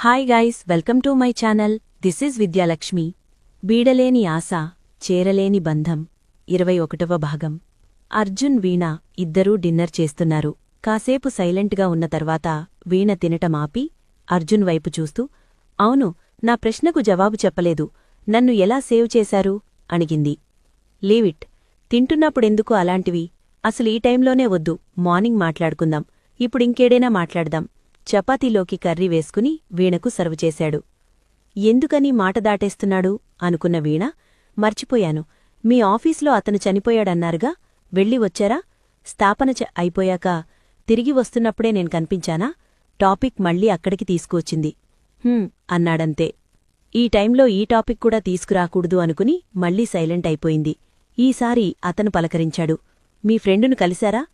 Hi guys, welcome to my channel. This is Vidyalakshmi. బీడలేని ఆశ, చేరలేని బంధం 21వ భాగం. అర్జున్, వీణ ఇద్దరూ డిన్నర్ చేస్తున్నారు. కాసేపు సైలెంట్గా ఉన్న తర్వాత వీణ తినటం ఆపి అర్జున్ వైపు చూస్తూ, అవును, నా ప్రశ్నకు జవాబు చెప్పలేదు, నన్ను ఎలా సేవ్ చేశారు అడిగింది. లీవిట్, తింటున్నప్పుడెందుకు అలాంటివి? అసలు ఈ టైంలోనే వద్దు, మార్నింగ్ మాట్లాడుకుందాం. ఇప్పుడింకేడైనా మాట్లాడదాం. చపాతీలోకి కర్రీ వేసుకుని వీణకు సర్వ్ చేశాడు. ఎందుకని మాట దాటేస్తున్నాడు అనుకున్న వీణ, మర్చిపోయాను, మీ ఆఫీసులో అతను చనిపోయాడన్నారుగా, వెళ్ళి వచ్చారా? స్థాపన అయిపోయాక తిరిగి వస్తున్నప్పుడే నేను కనిపించానా? టాపిక్ మళ్ళీ అక్కడికి తీసుకువచ్చింది. అన్నాడంతే. ఈ టైంలో ఈ టాపిక్ కూడా తీసుకురాకూడదు అనుకుని మళ్ళీ సైలెంట్ అయిపోయింది. ఈసారి అతను పలకరించాడు. మీ ఫ్రెండును కలిశారా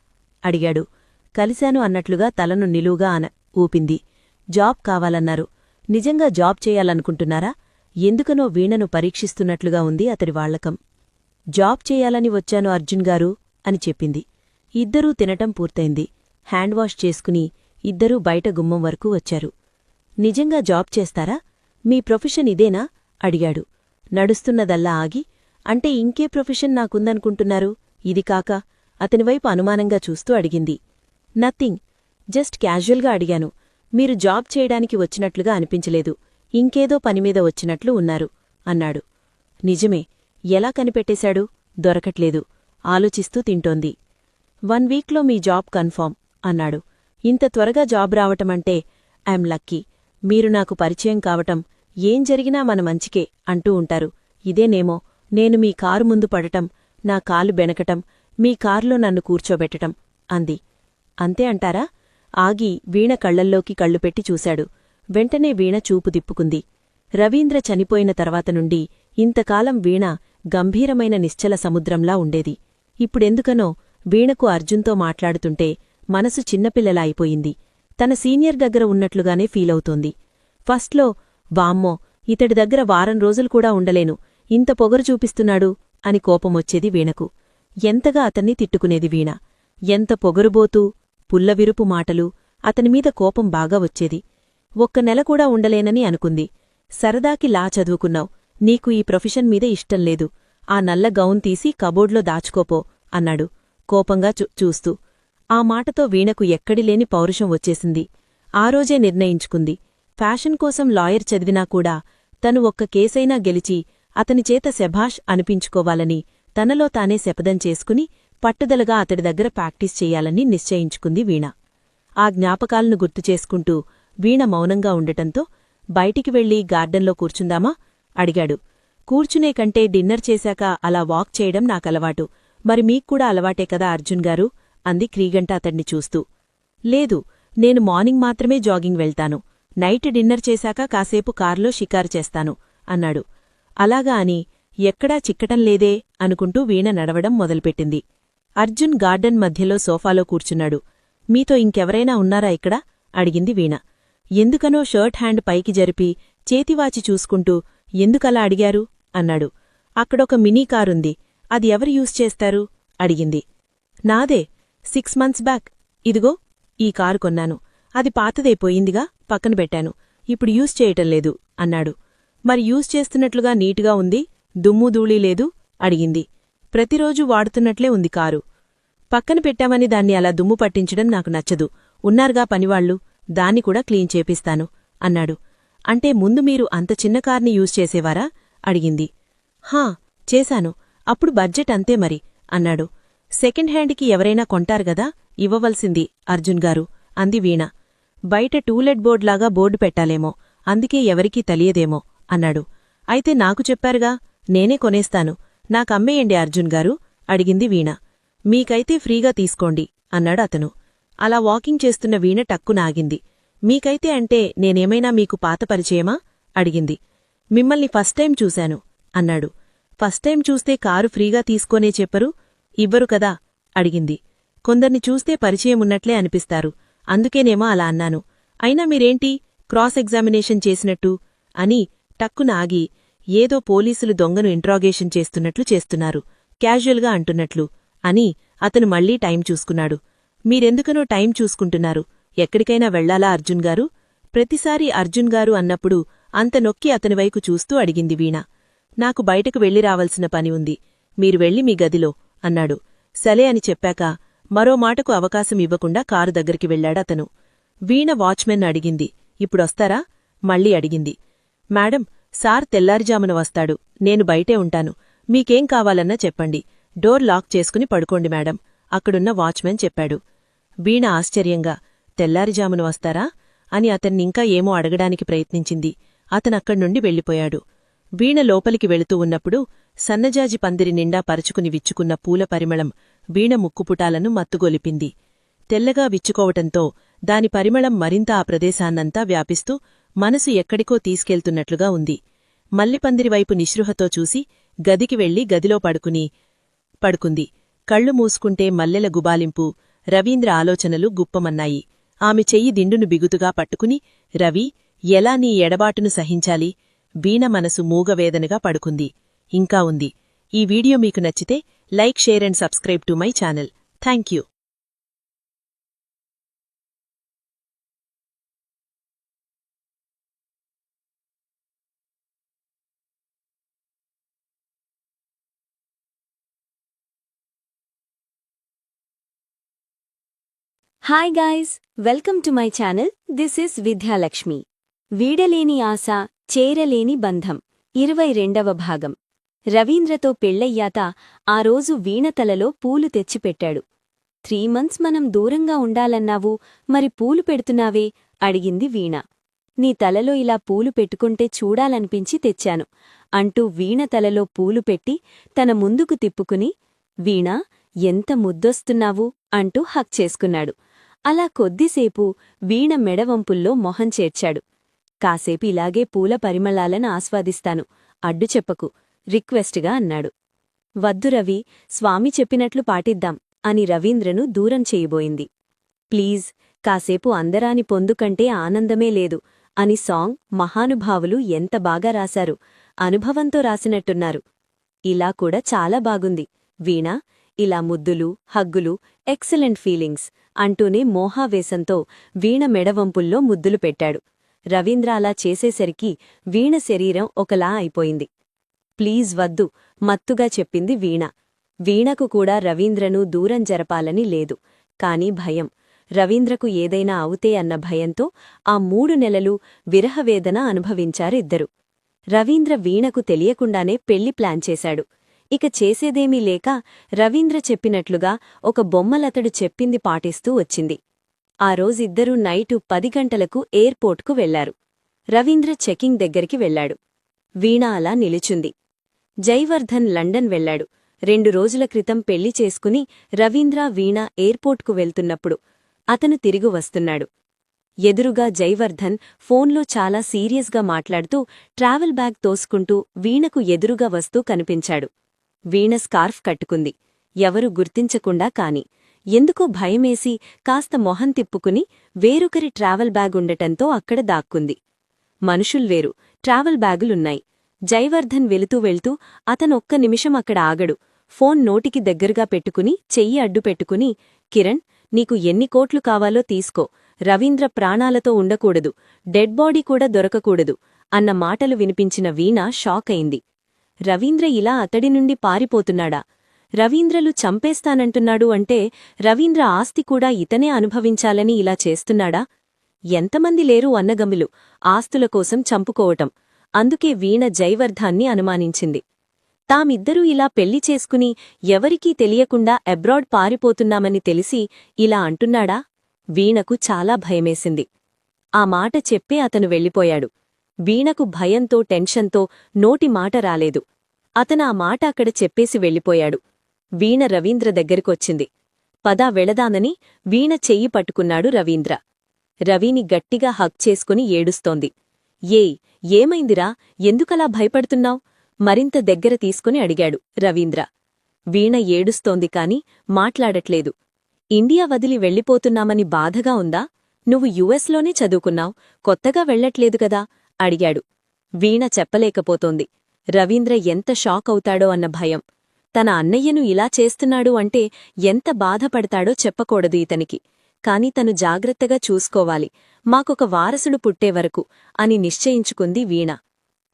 అడిగాడు. కలిశాను అన్నట్లుగా తలను నిలువుగా ఊపింది. జాబ్ కావాలన్నారు. నిజంగా జాబ్ చేయాలనుకుంటున్నారా? ఎందుకనో వీణను పరీక్షిస్తున్నట్లుగా ఉంది అతడి వాళ్లకం. జాబ్ చేయాలని వచ్చాను అర్జున్ గారు అని చెప్పింది. ఇద్దరూ తినటం పూర్తయింది. హ్యాండ్ వాష్ చేసుకుని ఇద్దరూ బయట గుమ్మం వరకు వచ్చారు. నిజంగా జాబ్ చేస్తారా? మీ ప్రొఫెషన్ ఇదేనా అడిగాడు. నడుస్తున్నదల్లా ఆగి, అంటే ఇంకే ప్రొఫెషన్ నాకుందనుకుంటున్నారు? ఇది కాక అతనివైపు అనుమానంగా చూస్తూ అడిగింది. నథింగ్, జస్ట్ క్యాజువల్గా అడిగాను. మీరు జాబ్ చేయడానికి వచ్చినట్లుగా అనిపించలేదు, ఇంకేదో పనిమీద వచ్చినట్లు ఉన్నారు అన్నాడు. నిజమే, ఎలా కనిపెట్టేశాడు? దొరకట్లేదు, ఆలోచిస్తూ తింటోంది. 1 వీక్లో మీ జాబ్ కన్ఫర్మ్ అన్నాడు. ఇంత త్వరగా జాబ్ రావటమంటే ఐఎమ్ లక్కీ. మీరు నాకు పరిచయం కావటం, ఏం జరిగినా మన మంచికే అంటూ ఉంటారు. ఇదేనేమో, నేను మీ కారు ముందు పడటం, నా కాలు బెనకటం, మీ కారులో నన్ను కూర్చోబెట్టటం అంది. అంతే అంటారా? ఆగి వీణ కళ్లల్లోకి కళ్ళు పెట్టి చూశాడు. వెంటనే వీణ చూపు దిప్పుకుంది. రవీంద్ర చనిపోయిన తర్వాత నుండి ఇంతకాలం వీణ గంభీరమైన నిశ్చల సముద్రంలా ఉండేది. ఇప్పుడెందుకనో వీణకు అర్జున్తో మాట్లాడుతుంటే మనసు చిన్నపిల్లలా అయిపోయింది. తన సీనియర్ దగ్గర ఉన్నట్లుగానే ఫీలవుతోంది. ఫస్ట్లో, వామ్మో, ఇతడి దగ్గర వారం రోజులు కూడా ఉండలేను, ఇంత పొగరు చూపిస్తున్నాడు అని కోపమొచ్చేది వీణకు. ఎంతగా అతన్ని తిట్టుకునేది వీణ. ఎంత పొగరుబోతూ పుల్లవిరుపు మాటలు, అతనిమీద కోపం బాగా వచ్చేది. ఒక్క నెల కూడా ఉండలేనని అనుకుంది. సరదాకి లా చదువుకున్నావ్, నీకు ఈ ప్రొఫెషన్ మీద ఇష్టం లేదు, ఆ నల్ల గౌన్ తీసి కబోర్డ్లో దాచుకోపో అన్నాడు కోపంగా చూస్తూ. ఆ మాటతో వీణకు ఎక్కడిలేని పౌరుషం వచ్చేసింది. ఆ రోజే నిర్ణయించుకుంది, ఫ్యాషన్ కోసం లాయర్ చదివినా కూడా తను ఒక్క కేసైనా గెలిచి అతనిచేత శభాష్ అనిపించుకోవాలని తనలో తానే శపథం చేసుకుని పట్టుదలగా అతడి దగ్గర ప్రాక్టీస్ చెయ్యాలని నిశ్చయించుకుంది వీణ. ఆ జ్ఞాపకాలను గుర్తుచేసుకుంటూ వీణ మౌనంగా ఉండటంతో, బయటికి వెళ్లి గార్డెన్లో కూర్చుందామా అడిగాడు. కూర్చునే కంటే డిన్నర్ చేశాక అలా వాక్ చేయడం నాకలవాటు, మరి మీక్కూడా అలవాటే కదా అర్జున్ గారు అంది క్రీగంట అతడ్ని చూస్తూ. లేదు, నేను మార్నింగ్ మాత్రమే జాగింగ్ వెళ్తాను, నైట్ డిన్నర్ చేశాక కాసేపు కార్లో షికారు చేస్తాను అన్నాడు. అలాగా అని ఎక్కడా చిక్కటం లేదే అనుకుంటూ వీణ నడవడం మొదలుపెట్టింది. అర్జున్ గార్డెన్ మధ్యలో సోఫాలో కూర్చున్నాడు. మీతో ఇంకెవరైనా ఉన్నారా ఇక్కడ అడిగింది వీణ. ఎందుకనో షర్ట్ హ్యాండ్ పైకి జరిపి చేతివాచి చూసుకుంటూ, ఎందుకలా అడిగారు అన్నాడు. అక్కడొక మినీ కారుంది, అది ఎవరు యూజ్ చేస్తారు అడిగింది. నాదే, 6 months బ్యాక్, ఇదిగో ఈ కారు కొన్నాను, అది పాతదైపోయిందిగా పక్కన పెట్టాను, ఇప్పుడు యూజ్ చేయటం లేదు అన్నాడు. మరి యూజ్ చేస్తున్నట్లుగా నీటుగా ఉంది, దుమ్ము ధూళీ లేదు అడిగింది. ప్రతిరోజూ వాడుతున్నట్లే ఉంది కారు. పక్కన పెట్టామని దాన్ని అలా దుమ్ము పట్టించడం నాకు నచ్చదు, ఉన్నారుగా పనివాళ్లు, దాన్ని కూడా క్లీన్ చేపిస్తాను అన్నాడు. అంటే ముందు మీరు అంత చిన్న కార్ని యూజ్ చేసేవారా అడిగింది. హా, చేశాను, అప్పుడు బడ్జెట్ అంతే మరి అన్నాడు. సెకండ్ హ్యాండ్కి ఎవరైనా కొంటారుగదా, ఇవ్వవలసింది అర్జున్ గారు అంది వీణ. బయట టూలెట్ బోర్డ్లాగా బోర్డు పెట్టాలేమో, అందుకే ఎవరికీ తెలియదేమో అన్నాడు. అయితే నాకు చెప్పారుగా, నేనే కొనేస్తాను, నాకమ్మేయండి అర్జున్ గారు అడిగింది వీణ. మీకైతే ఫ్రీగా తీసుకోండి అన్నాడు అతను. అలా వాకింగ్ చేస్తున్న వీణ టక్కున ఆగింది. మీకైతే అంటే నేనేమైనా మీకు పాత పరిచయమా అడిగింది. మిమ్మల్ని ఫస్ట్ టైం చూశాను అన్నాడు. ఫస్ట్ టైం చూస్తే కారు ఫ్రీగా తీసుకోనే చెప్పరు, ఇవ్వరు కదా అడిగింది. కొందర్ని చూస్తే పరిచయమున్నట్లే అనిపిస్తారు, అందుకేనేమో అలా అన్నాను. అయినా మీరేంటి క్రాస్ ఎగ్జామినేషన్ చేసినట్టు అని టక్కున ఆగి, ఏదో పోలీసులు దొంగను ఇంట్రాగేషన్ చేస్తున్నట్లు చేస్తున్నారు, క్యాజువల్గా అంటున్నట్లు అని అతను మళ్లీ టైం చూసుకున్నాడు. మీరెందుకనో టైం చూసుకుంటున్నారు, ఎక్కడికైనా వెళ్లాలా అర్జున్ గారు? ప్రతిసారి అర్జున్ గారు అన్నప్పుడు అంత నొక్కి అతనివైపు చూస్తూ అడిగింది వీణ. నాకు బయటకు వెళ్ళి రావాల్సిన పని ఉంది, మీరు వెళ్ళి మీ గదిలో అన్నాడు. సలే అని చెప్పాక మరో మాటకు అవకాశం ఇవ్వకుండా కారు దగ్గరికి వెళ్లాడతను. వీణ వాచ్మెన్ అడిగింది, ఇప్పుడొస్తారా? మళ్ళీ అడిగింది. మేడం, సార్ తెల్లారిజామున వస్తాడు, నేను బయటే ఉంటాను, మీకేం కావాలన్నా చెప్పండి, డోర్ లాక్ చేసుకుని పడుకోండి మేడం అక్కడున్న వాచ్మెన్ చెప్పాడు. వీణ ఆశ్చర్యంగా, తెల్లారిజామున వస్తారా అని అతన్నింకా ఏమో అడగడానికి ప్రయత్నించింది. అతనక్కడ్నుండి వెళ్ళిపోయాడు. వీణ లోపలికి వెళుతూ ఉన్నప్పుడు సన్నజాజి పందిరి నిండా పరుచుకుని విచ్చుకున్న పూల పరిమళం వీణ ముక్కుపుటాలను మత్తుగొలిపింది. తెల్లగా విచ్చుకోవటంతో దాని పరిమళం మరింత ఆ ప్రదేశాన్నంతా వ్యాపిస్తూ మనసు ఎక్కడికో తీసుకెళ్తున్నట్లుగా ఉంది. మల్లిపందిరివైపు నిస్పృహతో చూసి గదికి వెళ్లి గదిలో పడుకుంది. కళ్ళు మూసుకుంటే మల్లెల గుబాలింపు, రవీంద్ర ఆలోచనలు గుప్పమన్నాయి. ఆమె చెయ్యి దిండును బిగుతుగా పట్టుకుని, రవి, ఎలా నీ ఎడబాటును సహించాలి? వీణ మనసు మూగవేదనగా పడుకుంది. ఇంకా ఉంది. ఈ వీడియో మీకు నచ్చితే like, share and subscribe to my channel. Thank you. Hi guys, welcome to my channel. This is Vidyalakshmi. వీడలేని ఆశ, చేరలేని బంధం 22వ భాగం. రవీంద్రతో పెళ్లయ్యాక ఆ రోజు వీణ తలలో పూలు తెచ్చిపెట్టాడు. 3 మంత్స్ మనం దూరంగా ఉండాలన్నావు, మరి పూలు పెడుతున్నావే అడిగింది వీణ. నీ తలలో ఇలా పూలు పెట్టుకుంటే చూడాలనిపించి తెచ్చాను అంటూ వీణ తలలో పూలు పెట్టి తన ముందుకు తిప్పుకుని, వీణా, ఎంత ముద్దొస్తున్నావు అంటూ హక్ చేసుకున్నాడు. అలా కొద్దిసేపు వీణ మెడవంపుల్లో మొహం చేర్చాడు. కాసేపు ఇలాగే పూల పరిమళాలను ఆస్వాదిస్తాను, అడ్డు చెప్పకు రిక్వెస్ట్గా అన్నాడు. వద్దు రవి, స్వామి చెప్పినట్లు పాటిద్దాం అని రవీంద్రను దూరం చేయబోయింది. ప్లీజ్, కాసేపు అందరాని పొందుకంటే ఆనందమే లేదు అని సాంగ్ మహానుభావులు ఎంత బాగా రాశారు, అనుభవంతో రాసినట్టున్నారు. ఇలా కూడా చాలా బాగుంది వీణా, ఇలా ముద్దులు, హగ్గులు, ఎక్సలెంట్ ఫీలింగ్స్ అంటూనే మోహావేశంతో వీణ మెడవంపుల్లో ముద్దులు పెట్టాడు. రవీంద్ర అలా చేసేసరికి వీణ శరీరం ఒకలా అయిపోయింది. ప్లీజ్ వద్దు, మత్తుగా చెప్పింది వీణ. వీణకు కూడా రవీంద్రను దూరం జరపాలని లేదు, కాని భయం. రవీంద్రకు ఏదైనా అవుతే అన్న భయంతో ఆ 3 నెలలు విరహవేదన అనుభవించారిద్దరు. రవీంద్ర వీణకు తెలియకుండానే పెళ్లి ప్లాన్ చేశాడు. ఇక చేసేదేమీ లేక రవీంద్ర చెప్పినట్లుగా ఒక బొమ్మలతడు చెప్పింది పాటిస్తూ వచ్చింది. ఆ రోజిద్దరూ నైటు 10 గంటలకు ఎయిర్పోర్ట్కు వెళ్లారు. రవీంద్ర చెకింగ్ దగ్గరికి వెళ్లాడు. వీణ అలా నిలుచుంది. జైవర్ధన్ లండన్ వెళ్లాడు. 2 రోజుల క్రితం పెళ్లి చేసుకుని రవీంద్ర, వీణ ఎయిర్పోర్ట్కు వెళ్తున్నప్పుడు అతను తిరిగి వస్తున్నాడు. ఎదురుగా జైవర్ధన్ ఫోన్లో చాలా సీరియస్గా మాట్లాడుతూ ట్రావెల్ బ్యాగ్ తోసుకుంటూ వీణకు ఎదురుగా వస్తూ కనిపించాడు. వీణ స్కార్ఫ్ కట్టుకుంది. ఎవరు గుర్తించకుండా కాని ఎందుకో భయమేసి కాస్త మొహం తిప్పుకుని వేరొకరి ట్రావెల్ బ్యాగ్ ఉండటంతో అక్కడ దాక్కుంది. మనుషుల్వేరు, ట్రావెల్ బ్యాగులున్నాయి. జైవర్ధన్ వెళుతూ అతనొక్క నిమిషం అక్కడ ఆగడు. ఫోన్ నోటికి దగ్గరగా పెట్టుకుని చెయ్యి అడ్డు పెట్టుకుని, కిరణ్, నీకు ఎన్ని కోట్లు కావాలో తీసుకో, రవీంద్ర ప్రాణాలతో ఉండకూడదు, డెడ్ బాడీ కూడా దొరకకూడదు అన్న మాటలు వినిపించిన వీణ షాక్ అయింది. రవీంద్ర ఇలా అతడి నుండి పారిపోతున్నాడా? రవీంద్రలు చంపేస్తానంటున్నాడు అంటే రవీంద్ర ఆస్తి కూడా ఇతనే అనుభవించాలని ఇలా చేస్తున్నాడా? ఎంతమంది లేరు అన్నగమ్ములు ఆస్తుల కోసం చంపుకోవటం. అందుకే వీణ జైవర్ధాన్ని అనుమానించింది. తామిద్దరూ ఇలా పెళ్లి చేసుకుని ఎవరికీ తెలియకుండా అబ్రాడ్ పారిపోతున్నామని తెలిసి ఇలా అంటున్నాడా? వీణకు చాలా భయమేసింది. ఆ మాట చెప్పే అతను వెళ్ళిపోయాడు. వీణకు భయంతో, టెన్షన్తో నోటి మాట రాలేదు. అతను ఆ మాట అక్కడ చెప్పేసి వెళ్ళిపోయాడు. వీణ రవీంద్ర దగ్గరికొచ్చింది. పదా వెళదానని వీణ చెయ్యి పట్టుకున్నాడు రవీంద్ర. రవిని గట్టిగా హగ్ చేసుకుని ఏడుస్తోంది. ఏమైందిరా, ఎందుకలా భయపడుతున్నావ్? మరింత దగ్గర తీసుకుని అడిగాడు రవీంద్ర. వీణ ఏడుస్తోంది కాని మాట్లాడట్లేదు. ఇండియా వదిలి వెళ్ళిపోతున్నామని బాధగా ఉందా? నువ్వు యుఎస్లోనే చదువుకున్నావ్, కొత్తగా వెళ్లట్లేదు కదా అడిగాడు. వీణ చెప్పలేకపోతోంది. రవీంద్ర ఎంత షాక్ అవుతాడో అన్న భయం. తన అన్నయ్యను ఇలా చేస్తున్నాడు అంటే ఎంత బాధపడతాడో చెప్పకూడదు ఇతనికి. కాని తను జాగ్రత్తగా చూసుకోవాలి, మాకొక వారసుడు పుట్టేవరకు అని నిశ్చయించుకుంది వీణ.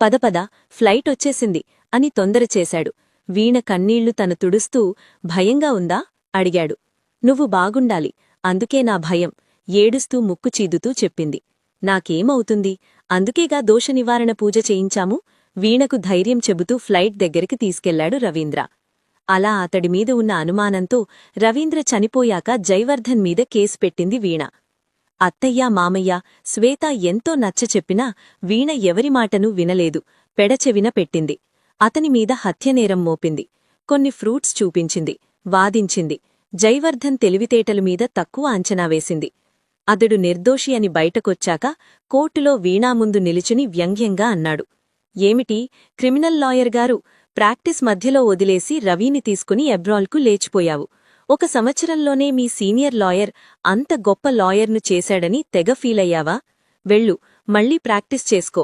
పదపద, ఫ్లైట్ వచ్చేసింది అని తొందర చేశాడు. వీణ కన్నీళ్లు తను తుడుస్తూ, భయంగా ఉందా అడిగాడు. నువ్వు బాగుండాలి, అందుకే నా భయం ఏడుస్తూ ముక్కు చీదుతూ చెప్పింది. నాకేమవుతుంది, అందుకేగా దోష నివారణ పూజ చేయించాము. వీణకు ధైర్యం చెబుతూ ఫ్లైట్ దగ్గరికి తీసుకెళ్లాడు రవీంద్ర. అలా అతడి మీద ఉన్న అనుమానంతో రవీంద్ర చనిపోయాక జైవర్ధన్ మీద కేసు పెట్టింది వీణ. అత్తయ్య, మామయ్య, శ్వేత ఎంతో నచ్చచెప్పినా వీణ ఎవరి మాటనూ వినలేదు. పెడచెవిన పెట్టింది. అతని మీద హత్యనేరం మోపింది. కొన్ని ఫ్రూట్స్ చూపించింది, వాదించింది. జైవర్ధన్ తెలివితేటల మీద తక్కువ అంచనా వేసింది. అతడు నిర్దోషి అని బయటకొచ్చాక కోర్టులో వీణా ముందు నిలుచుని వ్యంగ్యంగా అన్నాడు. ఏమిటి, క్రిమినల్ లాయర్ గారు, ప్రాక్టీస్ మధ్యలో వదిలేసి రవిని తీసుకుని ఎబ్రాల్కు లేచిపోయావు. 1 సంవత్సరంలోనే మీ సీనియర్ లాయర్ అంత గొప్ప లాయర్ను చేశాడని తెగ ఫీలయ్యావా? వెళ్ళు, మళ్లీ ప్రాక్టీస్ చేసుకో.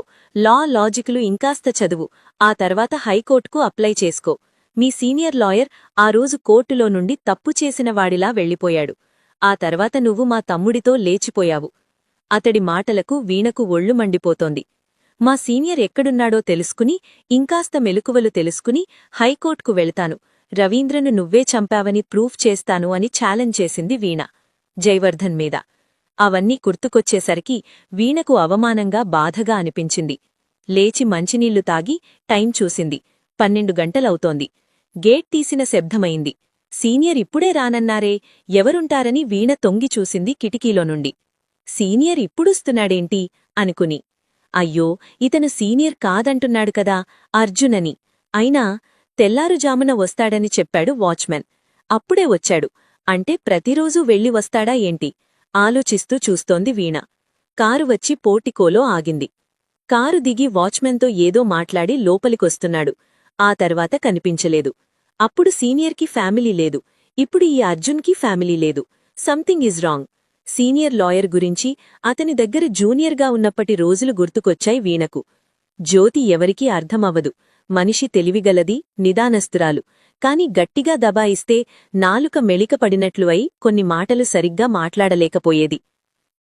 లాజిక్లు ఇంకాస్త చదువు. ఆ తర్వాత హైకోర్టుకు అప్లై చేసుకో. మీ సీనియర్ లాయర్ ఆ రోజు కోర్టులో నుండి తప్పు చేసిన వాడిలా వెళ్ళిపోయాడు. ఆ తర్వాత నువ్వు మా తమ్ముడితో లేచిపోయావు. అతడి మాటలకు వీణకు ఒళ్ళు మండిపోతోంది. మా సీనియర్ ఎక్కడున్నాడో తెలుసుకుని, ఇంకాస్త మెలకువలు తెలుసుకుని హైకోర్టుకు వెళతాను. రవీంద్రను నువ్వే చంపావని ప్రూఫ్ చేస్తాను అని ఛాలెంజ్ చేసింది వీణ జైవర్ధన్ మీద. అవన్నీ గుర్తుకొచ్చేసరికి వీణకు అవమానంగా, బాధగా అనిపించింది. లేచి మంచినీళ్లు తాగి టైం చూసింది. 12 గంటలవుతోంది. గేట్ తీసిన శబ్దమైంది. సీనియర్ ఇప్పుడే రానన్నారే, ఎవరుంటారని వీణ తొంగి చూసింది కిటికీలో నుండి. సీనియర్ ఇప్పుడొస్తున్నాడేంటి అనుకుని. అయ్యో, ఇతను సీనియర్ కాదంటున్నాడు కదా, అర్జున్ అని. అయినా తెల్లారుజామున వస్తాడని చెప్పాడు వాచ్మెన్. అప్పుడే వచ్చాడు అంటే ప్రతిరోజూ వెళ్లి వస్తాడా ఏంటి ఆలోచిస్తూ చూస్తోంది వీణ. కారు వచ్చి పోర్టికోలో ఆగింది. కారు దిగి వాచ్మెన్తో ఏదో మాట్లాడి లోపలికొస్తున్నాడు. ఆ తర్వాత కనిపించలేదు. అప్పుడు సీనియర్కి ఫ్యామిలీ లేదు, ఇప్పుడు ఈ అర్జున్కి ఫ్యామిలీ లేదు. Something is wrong. Senior lawyer గురించి, అతని దగ్గర జూనియర్గా ఉన్నప్పటి రోజులు గుర్తుకొచ్చాయి వీణకు. జ్యోతి ఎవరికీ అర్థమవ్వదు. మనిషి తెలివిగలది, నిదానస్తురాలు. కాని గట్టిగా దబాయిస్తే నాలుక మెలికపడినట్లు అయి కొన్ని మాటలు సరిగ్గా మాట్లాడలేకపోయేది.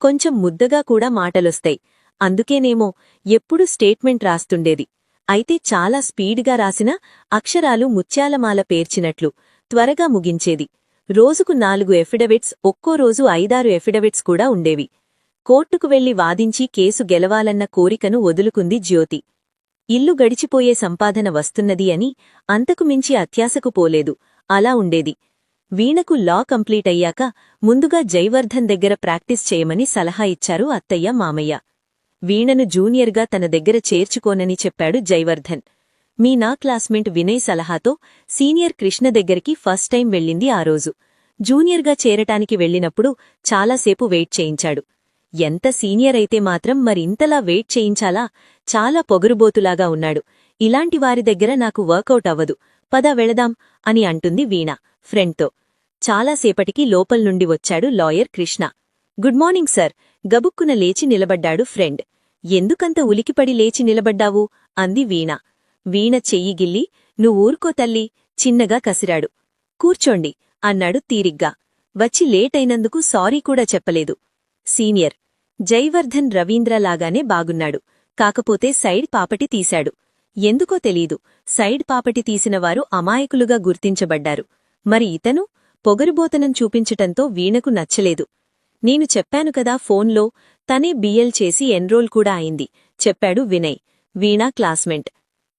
కొంచెం ముద్దగా కూడా మాటలొస్తాయి. అందుకేనేమో ఎప్పుడూ స్టేట్మెంట్ రాస్తుండేది. అయితే చాలా స్పీడ్గా రాసిన అక్షరాలు ముత్యాలమాల పేర్చినట్లు త్వరగా ముగించేది. రోజుకు 4 ఎఫిడవిట్స్, ఒక్కో రోజు 5-6 ఎఫిడవిట్స్ కూడా ఉండేవి. కోర్టుకు వెళ్లి వాదించి కేసు గెలవాలన్న కోరికను వదులుకుంది జ్యోతి. ఇల్లు గడిచిపోయే సంపాదన వస్తున్నది అని అంతకు మించి అత్యాశకు పోలేదు. అలా ఉండేది. వీణకు లా కంప్లీట్ అయ్యాక ముందుగా జైవర్ధన్ దగ్గర ప్రాక్టీస్ చేయమని సలహా ఇచ్చారు అత్తయ్య, మామయ్య. వీణను జూనియర్గా తన దగ్గర చేర్చుకోనని చెప్పాడు జైవర్ధన్. నా క్లాస్మేట్ వినయ్ సలహాతో సీనియర్ కృష్ణ దగ్గరికి ఫస్ట్ టైం వెళ్ళింది ఆ రోజు. జూనియర్గా చేరటానికి వెళ్ళినప్పుడు చాలాసేపు వెయిట్ చేయించాడు. ఎంత సీనియర్ అయితే మాత్రం మరింతలా వెయిట్ చేయించాలా? చాలా పొగరుబోతులాగా ఉన్నాడు. ఇలాంటి వారి దగ్గర నాకు వర్కౌట్ అవ్వదు, పద వెళదాం అని అంటుంది వీణ ఫ్రెండ్తో. చాలాసేపటికి లోపల్నుండి వచ్చాడు lawyer Krishna. Good morning sir. గబుక్కున లేచి నిలబడ్డాడు ఫ్రెండ్. ఎందుకంత ఉలికిపడి లేచి నిలబడ్డావు అంది వీణ. వీణ చెయ్యి గిల్లి, నువ్వూరుకో తల్లి చిన్నగా కసిరాడు. కూర్చోండి అన్నాడు తీరిగ్గా. వచ్చి లేటైనందుకు సారీ కూడా చెప్పలేదు. సీనియర్ జైవర్ధన్ రవీంద్రలాగానే బాగున్నాడు. కాకపోతే సైడ్ పాపటి తీశాడు. ఎందుకో తెలీదు, సైడ్ పాపటి తీసినవారు అమాయకులుగా గుర్తించబడ్డారు. మరి ఇతను పొగరుబోతనం చూపించటంతో వీణకు నచ్చలేదు. నేను చెప్పాను కదా ఫోన్లో, తనే బిఎల్ చేసి ఎన్రోల్ కూడా అయింది చెప్పాడు వినయ్, వీణా క్లాస్మేట్.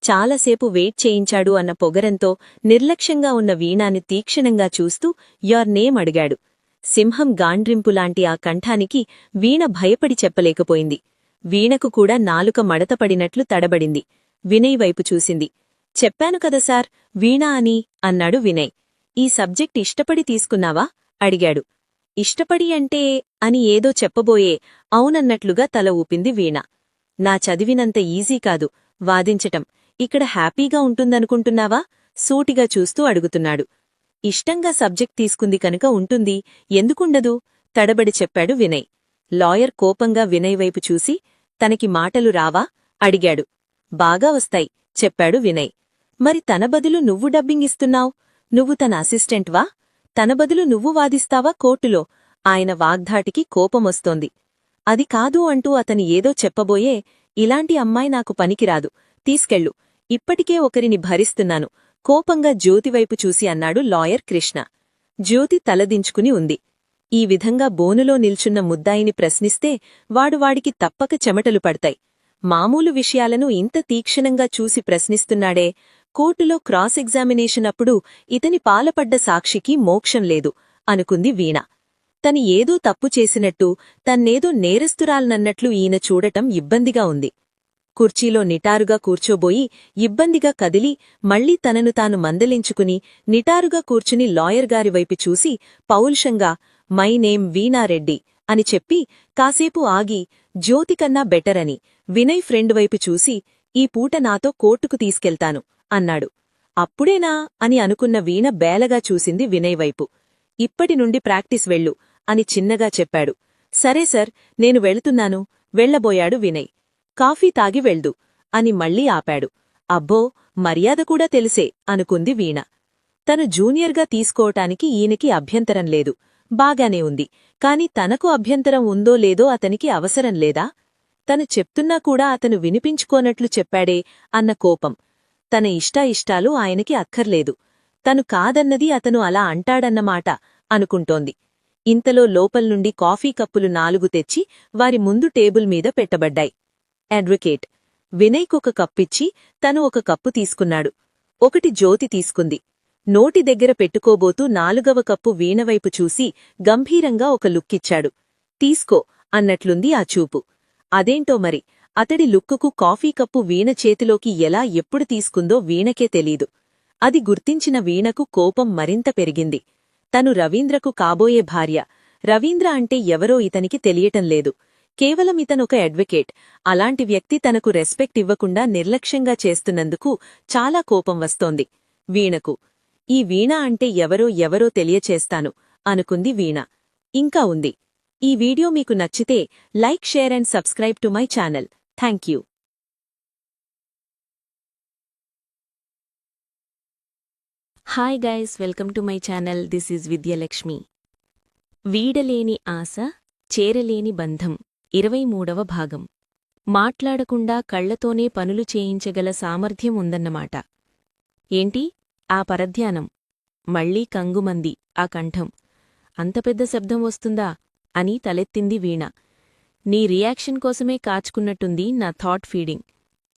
చాలాసేపు వెయిట్ చేయించాడు అన్న పొగరంతో నిర్లక్ష్యంగా ఉన్న వీణాని తీక్షణంగా చూస్తూ యోర్ నేమ్ అడిగాడు. సింహం గాండ్రింపులాంటి ఆ కంఠానికి వీణ భయపడి చెప్పలేకపోయింది. వీణకు కూడా నాలుక మడతపడినట్లు తడబడింది. వినయ్ వైపు చూసింది. చెప్పాను కదా సార్, వీణా అని అన్నాడు వినయ్. ఈ సబ్జెక్ట్ ఇష్టపడి తీసుకున్నావా అడిగాడు. ఇష్టపడి అంటే అని ఏదో చెప్పబోయే అవునన్నట్లుగా తల ఊపింది వీణ. నా చదివినంత ఈజీ కాదు వాదించటం. ఇక్కడ హ్యాపీగా ఉంటుందనుకుంటున్నావా సూటిగా చూస్తూ అడుగుతున్నాడు. ఇష్టంగా సబ్జెక్ట్ తీసుకుంది కనుక ఉంటుంది, ఎందుకుండదు తడబడి చెప్పాడు వినయ్. లాయర్ కోపంగా వినయ్ వైపు చూసి, తనకి మాటలు రావా అడిగాడు. బాగా వస్తాయి చెప్పాడు వినయ్. మరి తన బదులు నువ్వు డబ్బింగ్ ఇస్తున్నావ్, నువ్వు తన అసిస్టెంట్వా? తన బదులు నువ్వు వాదిస్తావా కోర్టులో ఆయన వాగ్ధాటికి కోపమొస్తోంది. అది కాదు అంటూ అతని ఏదో చెప్పబోయే, ఇలాంటి అమ్మాయి నాకు పనికిరాదు, తీసుకెళ్ళు, ఇప్పటికే ఒకరిని భరిస్తున్నాను, కోపంగా జ్యోతివైపు చూసి అన్నాడు లాయర్ కృష్ణ. జ్యోతి తలదించుకుని ఉంది. ఈ విధంగా బోనులో నిల్చున్న ముద్దాయిని ప్రశ్నిస్తే వాడికి తప్పక చెమటలు పడతాయి. మామూలు విషయాలను ఇంత తీక్షణంగా చూసి ప్రశ్నిస్తున్నాడే, కోర్టులో క్రాస్ ఎగ్జామినేషన్ అప్పుడు ఇతని పాలపడ్డ సాక్షికి మోక్షం లేదు అనుకుంది వీణ. తని ఏదో తప్పు చేసినట్టు, తన్నేదో నేరస్తురాలనన్నట్లు ఈయన చూడటం ఇబ్బందిగా ఉంది. కుర్చీలో నిటారుగా కూర్చోబోయి ఇబ్బందిగా కదిలి మళ్లీ తనను తాను మందలించుకుని నిటారుగా కూర్చుని లాయర్ గారివైపు చూసి పౌరుషంగా మై నేమ్ వీణారెడ్డి అని చెప్పి కాసేపు ఆగి జ్యోతికన్నా బెటర్ అని వినయ్ ఫ్రెండ్ వైపు చూసి ఈ పూట నాతో కోర్టుకు తీసుకెళ్తాను అన్నాడు. అప్పుడేనా అని అనుకున్న వీణ బేలగా చూసింది వినయ్ వైపు. ఇప్పటి నుండి ప్రాక్టీస్ వెళ్ళు అని చిన్నగా చెప్పాడు. సరే సర్, నేను వెళుతున్నాను వెళ్లబోయాడు వినయ్. కాఫీ తాగి వెళ్దు అని మళ్లీ ఆపాడు. అబ్బో, మర్యాద కూడా తెలిసే అనుకుంది వీణ. తను జూనియర్గా తీసుకోవటానికి ఈయనకి అభ్యంతరం లేదు, బాగానే ఉంది. కాని తనకు అభ్యంతరం ఉందో లేదో అతనికి అవసరం లేదా? తను చెప్తున్నా కూడా అతను వినిపించుకోనట్లు చెప్పాడే అన్న కోపం. తన ఇష్టాయిష్టాలు ఆయనకి అక్కర్లేదు, తను కాదన్నది అతను అలా అంటాడన్నమాట అనుకుంటోంది. ఇంతలో లోపల్నుండి కాఫీ కప్పులు 4 తెచ్చి వారి ముందు టేబుల్ మీద పెట్టబడ్డాయి. అడ్వకేట్ వినయ్కొక కప్పిచ్చి తను ఒక కప్పు తీసుకున్నాడు. ఒకటి జ్యోతి తీసుకుంది. నోటి దగ్గర పెట్టుకోబోతూ 4వ కప్పు వీణవైపు చూసి గంభీరంగా ఒక లుక్కిచ్చాడు. తీసుకో అన్నట్లుంది ఆ చూపు. అదేంటో మరి, అతడి లుక్కుకు కాఫీ కప్పు వీణ చేతిలోకి ఎలా ఎప్పుడు తీసుకుందో వీణకే తెలీదు. అది గుర్తించిన వీణకు కోపం మరింత పెరిగింది. తను రవీంద్రకు కాబోయే భార్య. రవీంద్ర అంటే ఎవరో ఇతనికి తెలియటంలేదు. కేవలం ఇతనొక అడ్వకేట్. అలాంటి వ్యక్తి తనకు రెస్పెక్ట్ ఇవ్వకుండా నిర్లక్ష్యంగా చేస్తున్నందుకు చాలా కోపం వస్తోంది వీణకు. ఈ వీణ అంటే ఎవరో తెలియచేస్తాను అనుకుంది వీణ. ఇంకా ఉంది. ఈ వీడియో మీకు నచ్చితే like, share and subscribe to my channel. Thank you. Hi guys, welcome to my channel. This is Vidyalakshmi. వీడలేని ఆశ, చేరలేని బంధం 23వ భాగం. మాట్లాడకుండా కళ్లతోనే పనులు చేయించగల సామర్థ్యం ఉందన్నమాట. ఏంటి ఆ పరధ్యానం? మళ్లీ కంగుమంది ఆ కంఠం. అంత పెద్ద శబ్దం వస్తుందా అని తలెత్తింది వీణ. నీ రియాక్షన్ కోసమే కాచుకున్నట్టుంది నా థాట్ ఫీడింగ్.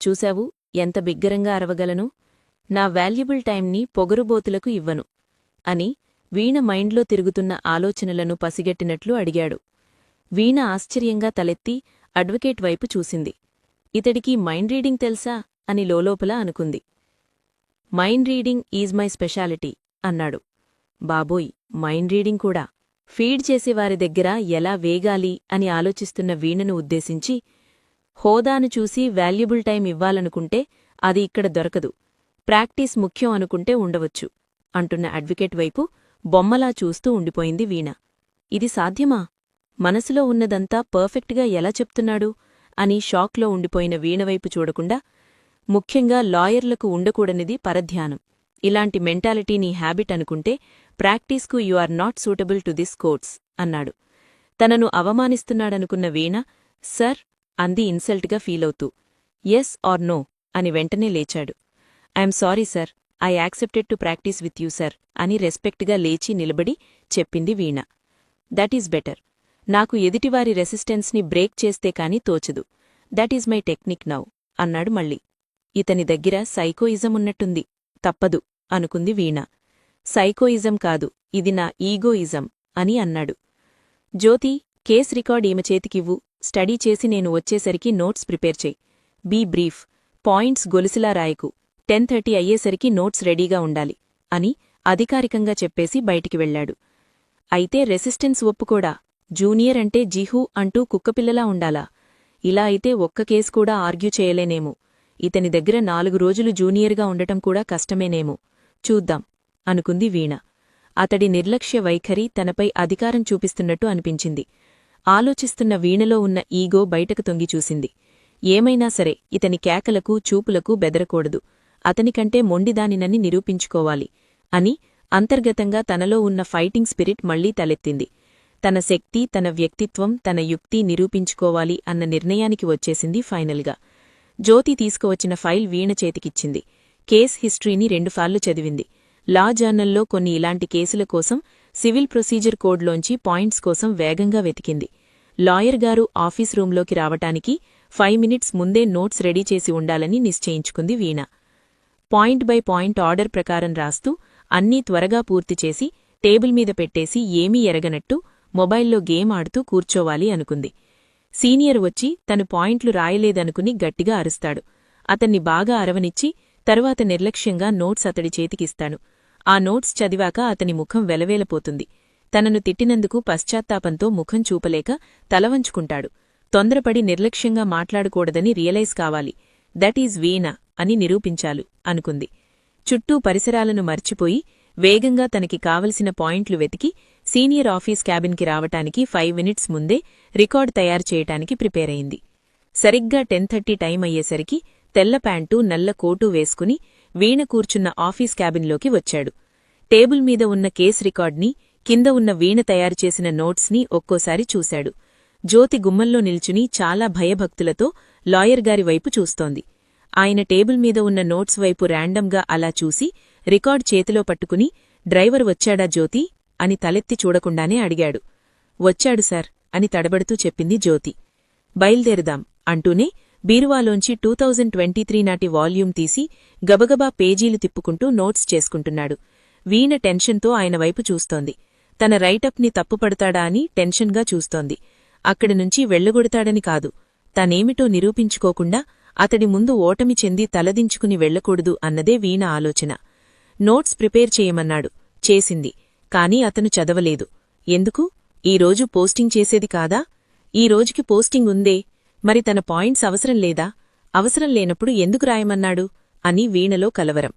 చూశావు ఎంత బిగ్గరంగా అరవగలను? నా వాల్యుబుల్ టైంని పొగరుబోతులకు ఇవ్వను అని వీణ మైండ్లో తిరుగుతున్న ఆలోచనలను పసిగట్టినట్లు అడిగాడు. వీణ ఆశ్చర్యంగా తలెత్తి అడ్వకేట్ వైపు చూసింది. ఇతడికి మైండ్ రీడింగ్ తెలుసా అని లోలోపల అనుకుంది. Mind reading is my speciality అన్నాడు. బాబోయ్, మైండ్ రీడింగ్ కూడా! ఫీడ్ చేసేవారి దగ్గర ఎలా వేగాలి అని ఆలోచిస్తున్న వీణను ఉద్దేశించి, హోదాను చూసి వాల్యుబుల్ టైం ఇవ్వాలనుకుంటే అది ఇక్కడ దొరకదు, ప్రాక్టీస్ ముఖ్యం అనుకుంటే ఉండవచ్చు అంటున్న అడ్వకేట్ వైపు బొమ్మలా చూస్తూ ఉండిపోయింది వీణ. ఇది సాధ్యమా? మనసులో ఉన్నదంతా పర్ఫెక్ట్గా ఎలా చెప్తున్నాడు అని షాక్లో ఉండిపోయిన వీణవైపు చూడకుండా, ముఖ్యంగా లాయర్లకు ఉండకూడనిది పరధ్యానం. ఇలాంటి మెంటాలిటీ నీ హ్యాబిట్ అనుకుంటే ప్రాక్టీస్కు you are not suitable to this courts అన్నాడు. తనను అవమానిస్తున్నాడనుకున్న వీణ సర్ అంది ఇన్సల్ట్గా ఫీలవుతూ. ఎస్ ఆర్ నో అని వెంటనే లేచాడు. I'm sorry sir, I accepted to practice with you sir అని రెస్పెక్ట్గా లేచి నిలబడి చెప్పింది వీణ. That is better. నాకు ఎదుటివారి రెసిస్టెన్స్ని బ్రేక్ చేస్తే కాని తోచదు. That is my technique now అన్నాడు మళ్ళీ. ఇతని దగ్గర సైకోయిజం ఉన్నట్టుంది. తప్పదు అనుకుంది వీణ. సైకోయిజం కాదు, ఇది నా ఈగోయిజం అని అన్నాడు. జ్యోతి, కేస్ రికార్డ్ ఈమె చేతికివ్వు. స్టడీ చేసి నేను వచ్చేసరికి నోట్స్ ప్రిపేర్ చెయ్. బీ బ్రీఫ్, పాయింట్స్ గొలుసులా రాయకు. 10:30 అయ్యేసరికి నోట్స్ రెడీగా ఉండాలి అని అధికారికంగా చెప్పేసి బయటికి వెళ్లాడు. అయితే రెసిస్టెన్స్ ఒప్పుకోడా? జూనియర్ అంటే జిహూ అంటూ కుక్కపిల్లలా ఉండాలా? ఇలా అయితే ఒక్క కేసు కూడా ఆర్గ్యూ చేయలేనేమో. ఇతని దగ్గర 4 రోజులు జూనియర్గా ఉండటం కూడా కష్టమేనేమో. చూద్దాం అనుకుంది వీణ. అతడి నిర్లక్ష్య వైఖరి తనపై అధికారం చూపిస్తున్నట్టు అనిపించింది. ఆలోచిస్తున్న వీణలో ఉన్న ఈగో బయటకు తొంగిచూసింది. ఏమైనా సరే ఇతని కేకలకు, చూపులకు బెదరకూడదు. అతనికంటే మొండిదానినని నిరూపించుకోవాలి అని అంతర్గతంగా తనలో ఉన్న ఫైటింగ్ స్పిరిట్ మళ్లీ తలెత్తింది. తన శక్తి, తన వ్యక్తిత్వం, తన యుక్తి నిరూపించుకోవాలి అన్న నిర్ణయానికి వచ్చేసింది ఫైనల్గా. జ్యోతి తీసుకువచ్చిన ఫైల్ వీణ చేతికిచ్చింది. కేస్ హిస్టరీని 2 సార్లు చదివింది. లా జర్నల్లో కొన్ని ఇలాంటి కేసుల కోసం సివిల్ ప్రొసీజర్ కోడ్లోంచి పాయింట్స్ కోసం వేగంగా వెతికింది. లాయర్ గారు ఆఫీస్ రూంలోకి రావటానికి 5 మినిట్స్ ముందే నోట్స్ రెడీ చేసి ఉండాలని నిశ్చయించుకుంది వీణ. పాయింట్ బై పాయింట్ ఆర్డర్ ప్రకారం రాస్తూ అన్నీ త్వరగా పూర్తిచేసి టేబుల్ మీద పెట్టేసి ఏమీ ఎరగనట్టు మొబైల్లో గేమ్ ఆడుతూ కూర్చోవాలి అనుకుంది. సీనియర్ వచ్చి తను పాయింట్లు రాయలేదనుకుని గట్టిగా అరుస్తాడు. అతన్ని బాగా అరవనిచ్చి తరువాత నిర్లక్ష్యంగా నోట్స్ అతడి చేతికిస్తాడు. ఆ నోట్స్ చదివాక అతని ముఖం వెలవేలపోతుంది. తనను తిట్టినందుకు పశ్చాత్తాపంతో ముఖం చూపలేక తలవంచుకుంటాడు. తొందరపడి నిర్లక్ష్యంగా మాట్లాడకూడదని రియలైజ్ కావాలి. దట్ ఈజ్ వీణ అని నిరూపించాలు అనుకుంది. చుట్టూ పరిసరాలను మర్చిపోయి వేగంగా తనకి కావలసిన పాయింట్లు వెతికి సీనియర్ ఆఫీస్ క్యాబిన్కి రావటానికి 5 మినిట్స్ ముందే రికార్డ్ తయారు చేయటానికి ప్రిపేర్ అయింది. సరిగ్గా 10:30 టైం అయ్యేసరికి తెల్ల ప్యాంటు, నల్ల కోటు వేసుకుని వీణ కూర్చున్న ఆఫీస్ క్యాబిన్లోకి వచ్చాడు. టేబుల్ మీద ఉన్న కేస్ రికార్డ్ని, కింద ఉన్న వీణ తయారుచేసిన నోట్స్ని ఒక్కోసారి చూశాడు. జ్యోతి గుమ్మంలో నిల్చుని చాలా భయభక్తులతో లాయర్ గారి వైపు చూస్తోంది. ఆయన టేబుల్ మీద ఉన్న నోట్స్ వైపు ర్యాండమ్గా అలా చూసి రికార్డ్ చేతిలో పట్టుకుని డ్రైవర్ వచ్చాడా జ్యోతి అని తలెత్తి చూడకుండానే అడిగాడు. వచ్చాడు సార్ అని తడబడుతూ చెప్పింది జ్యోతి. బయల్దేరుదాం అంటూనే బీరువాలోంచి 2023 నాటి వాల్యూమ్ తీసి గబగబా పేజీలు తిప్పుకుంటూ నోట్స్ చేసుకుంటున్నాడు. వీణ టెన్షన్తో ఆయన వైపు చూస్తోంది. తన రైటప్ని తప్పుపడతాడా అని టెన్షన్గా చూస్తోంది. అక్కడి నుంచి వెళ్లగొడతాడని కాదు, తనేమిటో నిరూపించుకోకుండా అతడి ముందు ఓటమి చెంది తలదించుకుని వెళ్లకూడదు అన్నదే వీణ ఆలోచన. నోట్స్ ప్రిపేర్ చేయమన్నాడు. చేసింది. కాని అతను చదవలేదు. ఎందుకు? ఈరోజు పోస్టింగ్ చేసేది కాదా? ఈ రోజుకి పోస్టింగ్ ఉందే, మరి తన పాయింట్స్ అవసరం లేదా? అవసరం లేనప్పుడు ఎందుకు రాయమన్నాడు అని వీణలో కలవరం.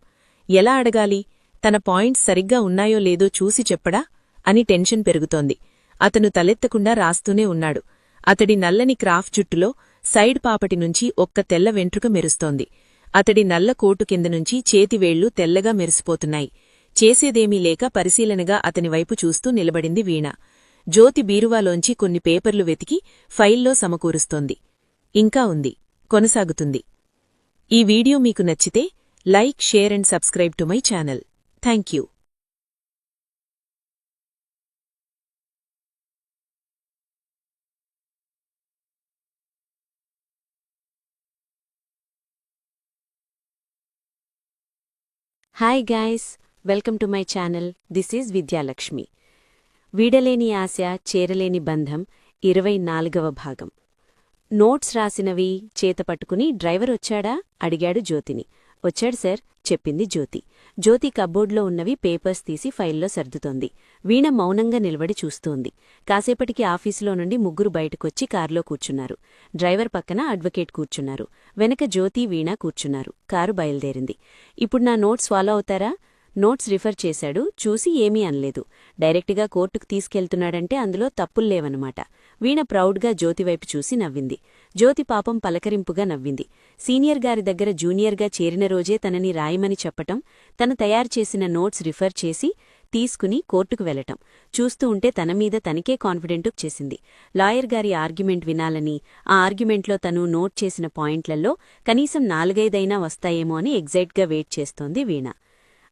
ఎలా అడగాలి? తన పాయింట్స్ సరిగ్గా ఉన్నాయో లేదో చూసి చెప్పడా అని టెన్షన్ పెరుగుతోంది. అతను తలెత్తకుండా రాస్తూనే ఉన్నాడు. అతడి నల్లని క్రాఫ్ జుట్టులో సైడ్ పాపటి నుంచి ఒక్క తెల్ల వెంట్రుక మెరుస్తోంది. అతడి నల్ల కోటు కింద నుంచి చేతివేళ్లు తెల్లగా మెరిసిపోతున్నాయి. చేసేదేమీ లేక పరిశీలనగా అతనివైపు చూస్తూ నిలబడింది వీణ. జ్యోతి బీరువాలోంచి కొన్ని పేపర్లు వెతికి ఫైల్లో సమకూరుస్తోంది. ఇంకా ఉంది, కొనసాగుతుంది. ఈ వీడియో మీకు నచ్చితే like, share and subscribe to my channel. Thank you. Hi guys, welcome to my channel. This is Vidyalakshmi. వీడలేని ఆశ, చేరలేని బంధం 24వ భాగం. నోట్స్ రాసినవి చేతపట్టుకుని డ్రైవర్ వచ్చాడా అడిగాడు జ్యోతిని. వచ్చాడు సార్ చెప్పింది జ్యోతి. జ్యోతి కబ్బోర్డ్లో ఉన్నవి పేపర్స్ తీసి ఫైల్లో సర్దుతోంది. వీణ మౌనంగా నిలబడి చూస్తోంది. కాసేపటికి ఆఫీసులో నుండి ముగ్గురు బయటకొచ్చి కారులో కూర్చున్నారు. డ్రైవర్ పక్కన అడ్వకేట్ కూర్చున్నారు. వెనక జ్యోతి, వీణ కూర్చున్నారు. కారు బయలుదేరింది. ఇప్పుడు నా నోట్స్ ఫాలో అవుతారా? నోట్స్ రిఫర్ చేశాడు. చూసి ఏమీ అనలేదు. డైరెక్ట్గా కోర్టుకు తీసుకెళ్తున్నాడంటే అందులో తప్పుల్లేవన్నమాట. వీణ ప్రౌడ్గా జ్యోతివైపు చూసి నవ్వింది. జ్యోతి పాపం పలకరింపుగా నవ్వింది. సీనియర్ గారి దగ్గర జూనియర్గా చేరిన రోజే తనని రాయమని చెప్పటం, తను తయారుచేసిన నోట్స్ రిఫర్ చేసి తీసుకుని కోర్టుకు వెళ్లటం చూస్తూ ఉంటే తనమీద తనకే కాన్ఫిడెంట్ చేసింది. లాయర్ గారి ఆర్గ్యుమెంట్ వినాలని, ఆ ఆర్గ్యుమెంట్లో తను నోట్ చేసిన పాయింట్లలో కనీసం 4-5 వస్తాయేమో అని ఎగ్జైట్గా వెయిట్ చేస్తోంది వీణ.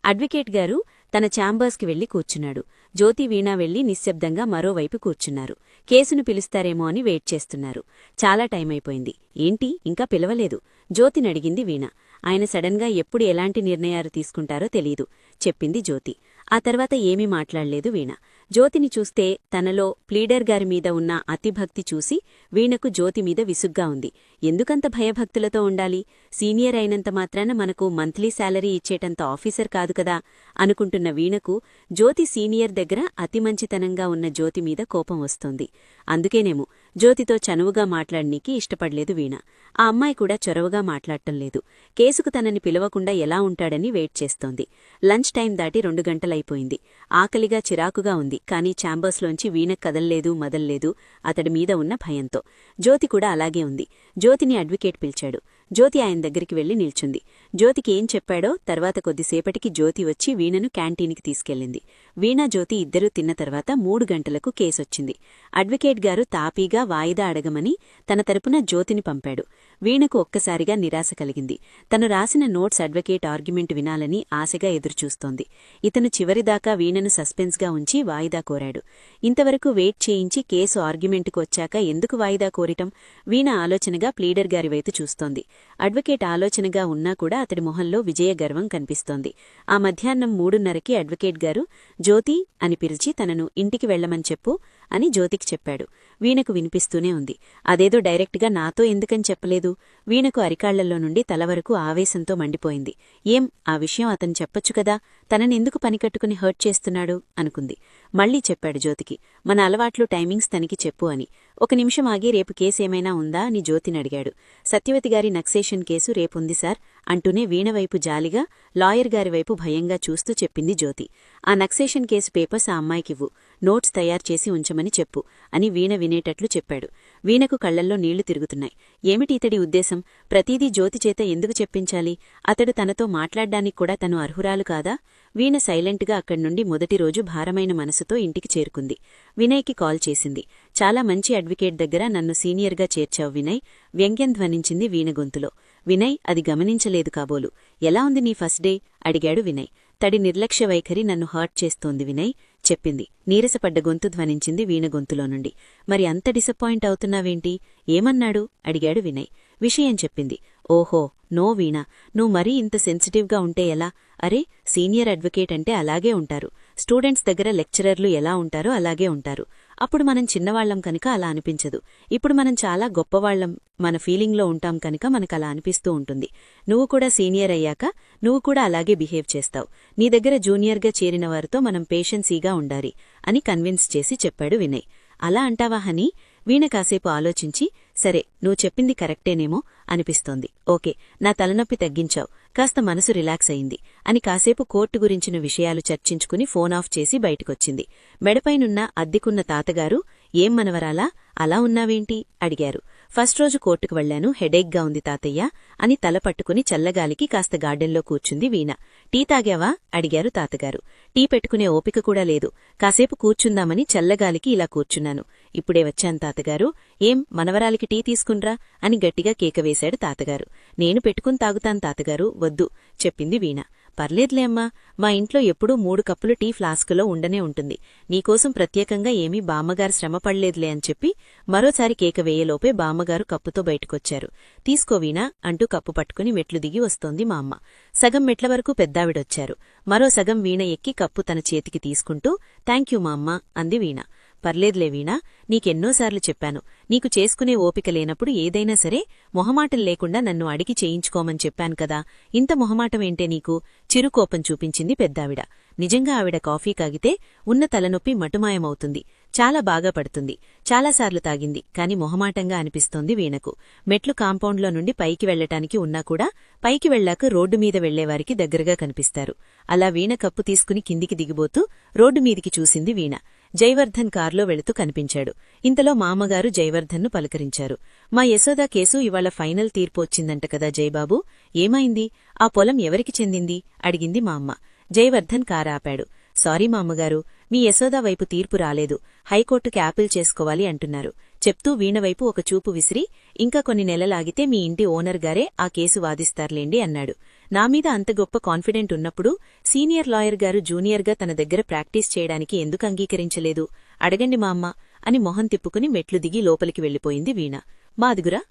అడ్వకేట్ గారు తన ఛాంబర్స్కి వెళ్లి కూర్చున్నాడు. జ్యోతి, వీణ వెళ్లి నిశ్శబ్దంగా మరోవైపు కూర్చున్నారు. కేసును పిలుస్తారేమో అని వెయిట్ చేస్తున్నారు. చాలా టైం అయిపోయింది. ఏంటి ఇంకా పిలవలేదు? జ్యోతినడిగింది వీణ. ఆయన సడన్గా ఎప్పుడు ఎలాంటి నిర్ణయాలు తీసుకుంటారో తెలీదు చెప్పింది జ్యోతి. ఆ తర్వాత ఏమీ మాట్లాడలేదు వీణ. జ్యోతిని చూస్తే తనలో ప్లీడర్ గారి మీద ఉన్న అతిభక్తి చూసి వీణకు జ్యోతి మీద విసుగ్గా ఉంది. ఎందుకంత భయభక్తులతో ఉండాలి? సీనియర్ అయినంత మాత్రాన మనకు మంత్లీ శాలరీ ఇచ్చేటంత ఆఫీసర్ కాదు కదా అనుకుంటున్న వీణకు జ్యోతి సీనియర్ దగ్గర అతి మంచితనంగా ఉన్న జ్యోతి మీద కోపం వస్తోంది. అందుకేనేమో జ్యోతితో చనువుగా మాట్లాడనీకి ఇష్టపడలేదు వీణ. ఆ అమ్మాయి కూడా చొరవగా మాట్లాడటం లేదు. కేసుకు తనని పిలవకుండా ఎలా ఉంటాడని వెయిట్ చేస్తోంది. లంచ్ టైం దాటి 2 గంటలైపోయింది. ఆకలిగా, చిరాకుగా ఉంది. కానీ ఛాంబర్స్లోంచి వీణ కదల్లేదు, మదల్లేదు అతడి మీద ఉన్న భయంతో. జ్యోతి కూడా అలాగే ఉంది. జ్యోతిని అడ్వకేట్ పిలిచాడు. జ్యోతి ఆయన దగ్గరికి వెళ్లి నిల్చుంది. జ్యోతికి ఏం చెప్పాడో తర్వాత కొద్దిసేపటికి జ్యోతి వచ్చి వీణను క్యాంటీన్కి తీసుకెళ్ళింది. వీణ జ్యోతి ఇద్దరూ తిన్న తర్వాత 3 గంటలకు కేసొచ్చింది. అడ్వకేట్ గారు తాపీగా వాయిదా అడగమని తన తరపున జ్యోతిని పంపాడు. వీణకు ఒక్కసారిగా నిరాశ కలిగింది. తను రాసిన నోట్స్ అడ్వకేట్ ఆర్గ్యుమెంట్ వినాలని ఆశగా ఎదురుచూస్తోంది. ఇతను చివరిదాకా వీణను సస్పెన్స్గా ఉంచి వాయిదా కోరాడు. ఇంతవరకు వెయిట్ చేయించి కేసు ఆర్గ్యుమెంటుకు వచ్చాక ఎందుకు వాయిదా కోరటం? వీణ ఆలోచనగా ప్లీడర్ గారి వైపు చూస్తోంది. అడ్వకేట్ ఆలోచనగా ఉన్నా కూడా అతడి మొహంలో విజయ గర్వం కనిపిస్తోంది. ఆ మధ్యాహ్నం 3:30కి అడ్వకేట్ గారు జ్యోతి అని పిలిచి తనను ఇంటికి వెళ్లమని చెప్పు అని జ్యోతికి చెప్పాడు. వీణకు వినిపిస్తూనే ఉంది. అదేదో డైరెక్ట్గా నాతో ఎందుకని చెప్పలేదు? వీణకు అరికాళ్లలో నుండి తల వరకు ఆవేశంతో మండిపోయింది. ఏం, ఆ విషయం అతను చెప్పొచ్చు కదా, తననెందుకు పనికట్టుకుని హర్ట్ చేస్తున్నాడు అనుకుంది. మళ్లీ చెప్పాడు జ్యోతికి, మన అలవాట్లు టైమింగ్స్ తనకి చెప్పు అని. 1 నిమిషం ఆగి రేపు కేసేమైనా ఉందా అని జ్యోతిని అడిగాడు. సత్యవతి గారి నక్సేషన్ కేసు రేపుంది సార్ అంటూనే వీణవైపు జాలిగా, లాయర్ గారి వైపు భయంగా చూస్తూ చెప్పింది జ్యోతి. ఆ నక్సేషన్ కేసు పేపర్స్ ఆ అమ్మాయికివ్వు, నోట్స్ తయారుచేసి ఉంచమని చెప్పు అని వీణ వినేటట్లు చెప్పాడు. వీణకు కళ్లల్లో నీళ్లు తిరుగుతున్నాయి. ఏమిటి ఇతడి ఉద్దేశం? ప్రతీదీ జ్యోతి చేత ఎందుకు చెప్పించాలి? అతడు తనతో మాట్లాడ్డానికి కూడా తను అర్హురాలు కాదా? వీణ సైలెంట్గా అక్కడ్నుండి మొదటి రోజు భారమైన మనసుతో ఇంటికి చేరుకుంది. వినయ్కి కాల్ చేసింది. చాలా మంచి అడ్వకేట్ దగ్గర నన్ను సీనియర్గా చేర్చావు వినయ్, వ్యంగ్యం ధ్వనించింది వీణ గొంతులో. వినయ్ అది గమనించలేదు కాబోలు. ఎలా ఉంది నీ ఫస్ట్ డే అడిగాడు వినయ్. తడి నిర్లక్ష్య వైఖరి నన్ను హర్ట్ చేస్తోంది వినయ్ చెప్పింది. నీరసపడ్డ గొంతు ధ్వనించింది వీణ గొంతులో నుండి. మరి అంత డిసప్పాయింట్ అవుతున్నావేంటి? ఏమన్నాడు అడిగాడు వినయ్. విషయం చెప్పింది. ఓహో నో వీణ, నువ్వు మరీ ఇంత సెన్సిటివ్గా ఉంటే ఎలా? అరే, సీనియర్ అడ్వకేట్ అంటే అలాగే ఉంటారు. స్టూడెంట్స్ దగ్గర లెక్చరర్లు ఎలా ఉంటారో అలాగే ఉంటారు. అప్పుడు మనం చిన్నవాళ్లం కనుక అలా అనిపించదు. ఇప్పుడు మనం చాలా గొప్పవాళ్లం మన ఫీలింగ్లో ఉంటాం కనుక మనకలా అనిపిస్తూ ఉంటుంది. నువ్వు కూడా సీనియర్ అయ్యాక నువ్వు కూడా అలాగే బిహేవ్ చేస్తావు. నీ దగ్గర జూనియర్గా చేరిన వారితో మనం పేషెన్సీగా ఉండాలి అని కన్విన్స్ చేసి చెప్పాడు వినయ్. అలా అంటావా హనీ? వీణ కాసేపు ఆలోచించి, సరే నువ్వు చెప్పింది కరెక్టేనేమో అనిపిస్తోంది. ఓకే, నా తలనొప్పి తగ్గించావు, కాస్త మనసు రిలాక్స్ అయింది అని కాసేపు కోర్టు గురించిన విషయాలు చర్చించుకుని ఫోన్ ఆఫ్ చేసి బయటకొచ్చింది. మెడపైనున్న అద్దెకున్న తాతగారు, ఏం మనవరాలా అలా ఉన్నావేంటి అడిగారు. ఫస్ట్ రోజు కోర్టుకు వెళ్లాను, హెడేక్గా ఉంది తాతయ్య అని తల పట్టుకుని చల్లగాలికి కాస్త గార్డెన్లో కూర్చుంది వీణ. టీ తాగావా అడిగారు తాతగారు. టీ పెట్టుకునే ఓపిక కూడా లేదు, కాసేపు కూర్చుందామని చల్లగాలికి ఇలా కూర్చున్నాను. ఇప్పుడే వచ్చాను తాతగారు. ఏం, మనవరాలికి టీ తీసుకున్రా అని గట్టిగా కేక వేశాడు తాతగారు. నేను పెట్టుకుని తాగుతాను తాతగారు. వద్దు చెప్పింది వీణ. పర్లేదులే అమ్మా, మా ఇంట్లో ఎప్పుడూ 3 కప్పులు టీ ఫ్లాస్కులో ఉండనే ఉంటుంది. నీకోసం ప్రత్యేకంగా ఏమీ బామ్మగారు శ్రమపడలేదులే అని చెప్పి మరోసారి కేక వేయలోపే బామ్మగారు కప్పుతో బయటకొచ్చారు. తీసుకో వీణా అంటూ కప్పు పట్టుకుని మెట్లు దిగి వస్తోంది మా అమ్మ. సగం మెట్ల వరకు పెద్దావిడొచ్చారు. మరో సగం వీణ ఎక్కి కప్పు తన చేతికి తీసుకుంటూ థాంక్యూ మా అమ్మ అంది వీణ. పర్లేదులే వీణా, నీకెన్నోసార్లు చెప్పాను, నీకు చేసుకునే ఓపిక లేనప్పుడు ఏదైనా సరే మొహమాటం లేకుండా నన్ను అడిగి చేయించుకోమని చెప్పాను కదా, ఇంత మొహమాటమేంటే నీకు? చిరుకోపం చూపించింది పెద్దావిడ. నిజంగా ఆవిడ కాఫీ కాగితే ఉన్న తలనొప్పి మటుమాయమవుతుంది. చాలా బాగా పడుతుంది. చాలాసార్లు తాగింది, కాని మొహమాటంగా అనిపిస్తోంది వీణకు. మెట్లు కాంపౌండ్లో నుండి పైకి వెళ్లటానికి ఉన్నా కూడా పైకి వెళ్లాక రోడ్డు మీద వెళ్లేవారికి దగ్గరగా కనిపిస్తారు. అలా వీణ కప్పు తీసుకుని కిందికి దిగిపోతూ రోడ్డు మీదికి చూసింది వీణ. జైవర్ధన్ కారులో వెళుతూ కనిపించాడు. ఇంతలో మామగారు జైవర్ధన్ను పలకరించారు. మా యశోద కేసు ఇవాళ ఫైనల్ తీర్పు వచ్చిందంట కదా జైబాబు, ఏమైంది? ఆ పొలం ఎవరికి చెందింది అడిగింది మా అమ్మ. జైవర్ధన్ కారాపాడు. సారీ మా అమ్మగారు, మీ యశోదా వైపు తీర్పు రాలేదు, హైకోర్టుకి యాపిల్ చేసుకోవాలి అంటున్నారు చెప్తూ వీణవైపు ఒక చూపు విసిరి, ఇంకా కొన్ని నెలలాగితే మీ ఇంటి ఓనర్ గారే ఆ కేసు వాదిస్తారులేండి అన్నాడు. నామీద అంత గొప్ప కాన్ఫిడెంట్ ఉన్నప్పుడు సీనియర్ లాయర్ గారు జూనియర్గా తన దగ్గర ప్రాక్టీస్ చేయడానికి ఎందుకు అంగీకరించలేదు? అడగండి మా అమ్మ అని మొహం తిప్పుకుని మెట్లు దిగి లోపలికి వెళ్లిపోయింది వీణ. మాదిగురా.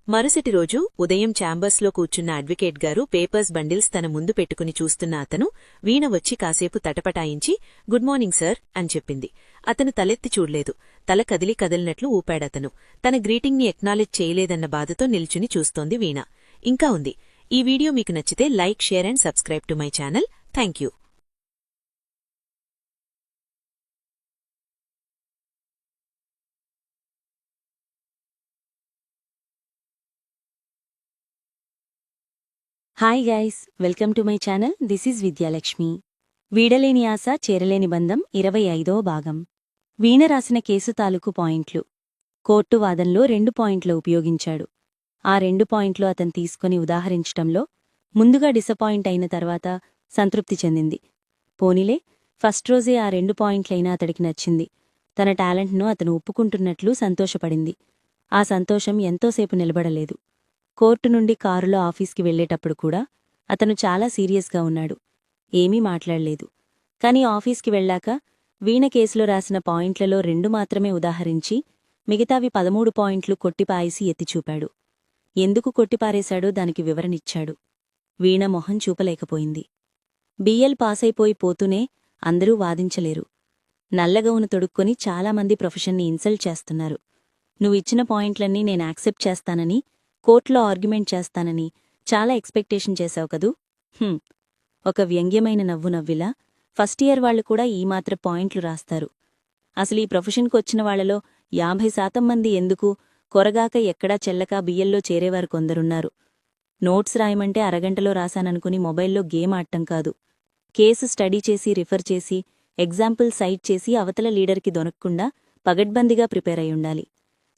మరుసటి రోజు ఉదయం ఛాంబర్స్లో కూర్చున్న అడ్వకేట్ గారు పేపర్స్ బండిల్స్ తన ముందు పెట్టుకుని చూస్తున్న అతను వీణ వచ్చి కాసేపు తటపటాయించి గుడ్ మార్నింగ్ సార్ అని చెప్పింది. అతను తలెత్తి చూడలేదు. తల కదిలినట్లు ఊపాడతను. తన గ్రీటింగ్ని ఎక్నాలెడ్జ్ చేయలేదన్న బాధతో నిల్చుని చూస్తోంది వీణ. ఇంకా ఉంది. ఈ వీడియో మీకు నచ్చితే like, share and subscribe to my channel. Thank you. Hi guys, welcome to my channel. This is Vidyalakshmi. వీడలేని ఆశ చేరలేని బంధం 25వ భాగం. వీణ రాసిన కేసు తాలూకు పాయింట్లు. కోర్టు వాదనలో 2 పాయింట్లు ఉపయోగించాడు. ఆ 2 పాయింట్లు అతను తీసుకొని ఉదాహరించటంలో ముందుగా డిసప్పాయింట్ అయిన తర్వాత సంతృప్తి చెందింది. పోనీలే, ఫస్ట్ రోజే ఆ 2 పాయింట్లైనా అతడికి నచ్చింది. తన టాలెంట్ను అతను ఒప్పుకుంటున్నట్లు సంతోషపడింది. ఆ సంతోషం ఎంతోసేపు నిలబడలేదు. కోర్టు నుండి కారులో ఆఫీస్కి వెళ్లేటప్పుడు కూడా అతను చాలా సీరియస్గా ఉన్నాడు. ఏమీ మాట్లాడలేదు. కాని ఆఫీస్కి వెళ్ళాక వీణ కేసులో రాసిన పాయింట్లలో 2 మాత్రమే ఉదాహరించి మిగతావి 13 పాయింట్లు కొట్టిపారేసి ఎత్తిచూపాడు. ఎందుకు కొట్టిపారేశాడో దానికి వివరణిచ్చాడు. వీణ మొహం చూపలేకపోయింది. బిఎల్ పాసైపోయి పోతూనే అందరూ వాదించలేరు. నల్లగౌను తొడుక్కొని చాలామంది ప్రొఫెషన్ని ఇన్సల్ట్ చేస్తున్నారు. నువ్విచ్చిన పాయింట్లన్నీ నేను యాక్సెప్ట్ చేస్తానని, కోర్టులో ఆర్గ్యుమెంట్ చేస్తానని చాలా ఎక్స్పెక్టేషన్ చేశావు కదూ. ఒక వ్యంగ్యమైన నవ్వు నవ్విలా, ఫస్ట్ ఇయర్ వాళ్లు కూడా ఈ మాత్ర పాయింట్లు రాస్తారు. అసలు ఈ ప్రొఫెషన్కొచ్చిన వాళ్లలో 50% మంది ఎందుకు కొరగాక ఎక్కడా చెల్లక బియ్యల్లో చేరేవారు కొందరున్నారు. నోట్స్ రాయమంటే అరగంటలో రాశాననుకుని మొబైల్లో గేమ్ ఆడటం కాదు. కేసు స్టడీ చేసి రిఫర్ చేసి ఎగ్జాంపుల్ సైట్ చేసి అవతల లీడర్కి దొనక్కుండా పగడ్బందీగా ప్రిపేర్ అయ్యుండాలి.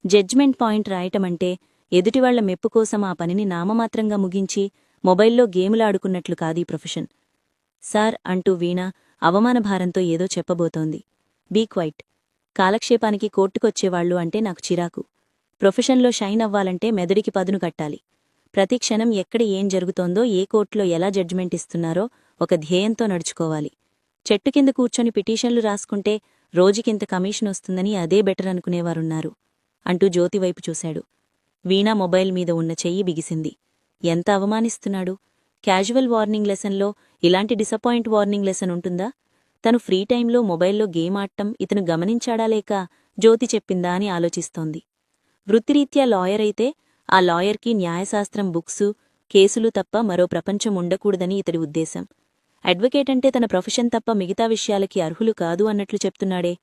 జడ్జ్మెంట్ పాయింట్ రాయటమంటే ఎదుటివాళ్ల మెప్పు కోసం ఆ పనిని నామమాత్రంగా ముగించి మొబైల్లో గేములాడుకున్నట్లు కాదీ ప్రొఫెషన్. సార్ అంటూ వీణ అవమానభారంతో ఏదో చెప్పబోతోంది. Be quiet. కాలక్షేపానికి కోర్టుకొచ్చేవాళ్లు అంటే నాకు చిరాకు. ప్రొఫెషన్లో షైన్ అవ్వాలంటే మెదడికి పదును కట్టాలి. ప్రతి క్షణం ఎక్కడ ఏం జరుగుతోందో, ఏ కోర్టులో ఎలా జడ్జిమెంట్ ఇస్తున్నారో ఒక ధ్యేయంతో నడుచుకోవాలి. చెట్టు కింద కూర్చొని పిటిషన్లు రాసుకుంటే రోజుకింత కమిషన్ వస్తుందని అదే బెటర్ అనుకునేవారున్నారు అంటూ జ్యోతివైపు చూశాడు. వీణ మొబైల్ మీద ఉన్న చెయ్యి బిగిసింది. ఎంత అవమానిస్తున్నాడు. క్యాజువల్ వార్నింగ్ లెసన్లో ఇలాంటి డిసప్పాయింట్ వార్నింగ్ లెసన్ ఉంటుందా? తను ఫ్రీ టైంలో మొబైల్లో గేమ్ ఆడటం ఇతను గమనించాడా లేక జ్యోతి చెప్పిందా అని ఆలోచిస్తోంది. వృత్తిరీత్యా లాయర్ అయితే ఆ లాయర్కి న్యాయశాస్త్రం బుక్సు, కేసులు తప్ప మరో ప్రపంచం ఉండకూడదని ఇతడి ఉద్దేశం. అడ్వకేట్ అంటే తన ప్రొఫెషన్ తప్ప మిగతా విషయాలకి అర్హులు కాదు అన్నట్లు చెప్తున్నాడే.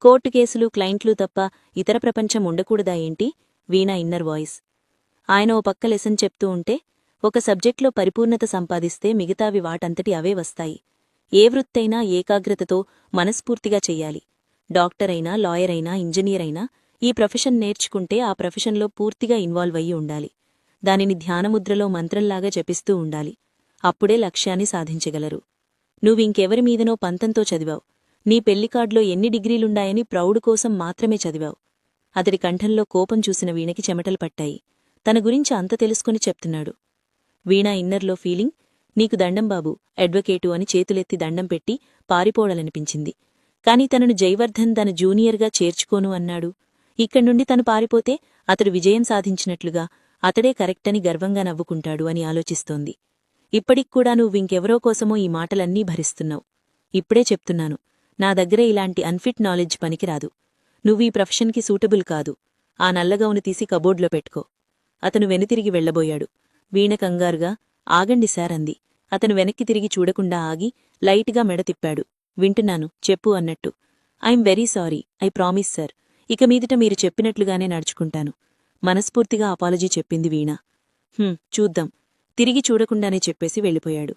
కోర్టు కేసులు, క్లయింట్లు తప్ప ఇతర ప్రపంచం ఉండకూడదా ఏంటి? వీణా ఇన్నర్ వాయిస్. ఆయన ఓ పక్క లెసన్ చెప్తూ ఉంటే, ఒక సబ్జెక్ట్లో పరిపూర్ణత సంపాదిస్తే మిగతావి వాటంతటి అవే వస్తాయి. ఏ వృత్తైనా ఏకాగ్రతతో మనస్ఫూర్తిగా చెయ్యాలి. డాక్టరైనా, లాయరైనా, ఇంజనీరైనా ఈ ప్రొఫెషన్ నేర్చుకుంటే ఆ ప్రొఫెషన్లో పూర్తిగా ఇన్వాల్వ్ అయ్యి ఉండాలి. దానిని ధ్యానముద్రలో మంత్రంలాగా జపిస్తూ ఉండాలి. అప్పుడే లక్ష్యాన్ని సాధించగలరు. నువ్వింకెవరి మీదనో పంతంతో చదివావు. నీ పెళ్లికార్డులో ఎన్ని డిగ్రీలుండాయని ప్రౌడ్ కోసం మాత్రమే చదివావు. అతడి కంఠంలో కోపం చూసిన వీణకి చెమటలు పట్టాయి. తన గురించి అంత తెలుసుకుని చెప్తున్నాడు. వీణా ఇన్నర్లో ఫీలింగ్, నీకు దండం బాబు, అడ్వకేటు అని చేతులెత్తి దండం పెట్టి పారిపోవాలనిపించింది. కాని తనను జైవర్ధన్ తన జూనియర్గా చేర్చుకోను అన్నాడు. ఇక్కడ్నుండి తను పారిపోతే అతడు విజయం సాధించినట్లుగా, అతడే కరెక్టని గర్వంగా నవ్వుకుంటాడు అని ఆలోచిస్తోంది. ఇప్పటిక్కూడా నువ్వింకెవరో కోసమో ఈ మాటలన్నీ భరిస్తున్నావు. ఇప్పుడే చెప్తున్నాను, నా దగ్గర ఇలాంటి అన్ఫిట్ నాలెడ్జ్ పనికిరాదు. నువ్వీ ప్రొఫెషన్కి సూటబుల్ కాదు. ఆ నల్లగౌను తీసి కబోర్డ్లో పెట్టుకో. అతను వెనుతిరిగి వెళ్లబోయాడు. వీణ కంగారుగా, ఆగండి సార్ అంది. అతను వెనక్కి తిరిగి చూడకుండా ఆగి లైట్గా మెడ తిప్పాడు. వింటున్నాను, చెప్పు అన్నట్టు. I'm very sorry, I promise sir. ఇక మీదట మీరు చెప్పినట్లుగానే నడుచుకుంటాను. మనస్ఫూర్తిగా అపాలజీ చెప్పింది వీణ. చూద్దాం. తిరిగి చూడకుండానే చెప్పేసి వెళ్ళిపోయాడు.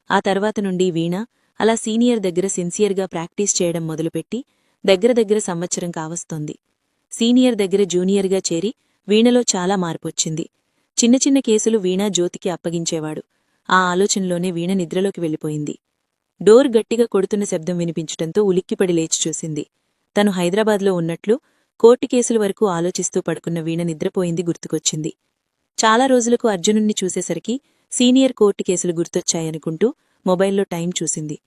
ఆ తర్వాత నుండి వీణ అలా సీనియర్ దగ్గర సిన్సియర్గా ప్రాక్టీస్ చేయడం మొదలుపెట్టి దగ్గర సంవత్సరం కావస్తోంది. సీనియర్ దగ్గర జూనియర్గా చేరి వీణలో చాలా మార్పొచ్చింది. చిన్న చిన్న కేసులు వీణా జ్యోతికి అప్పగించేవాడు. ఆ ఆలోచనలోనే వీణ నిద్రలోకి వెళ్ళిపోయింది. డోర్ గట్టిగా కొడుతున్న శబ్దం వినిపించటంతో ఉలిక్కిపడి లేచి చూసింది. తను హైదరాబాద్లో ఉన్నట్లు కోర్టు కేసుల వరకు ఆలోచిస్తూ పడుకున్న వీణ నిద్రపోయింది గుర్తుకొచ్చింది. చాలా రోజులకు అర్జునుణ్ణి చూసేసరికి సీనియర్ కోర్టు కేసులు గుర్తొచ్చాయనుకుంటూ మొబైల్లో టైం చూసింది.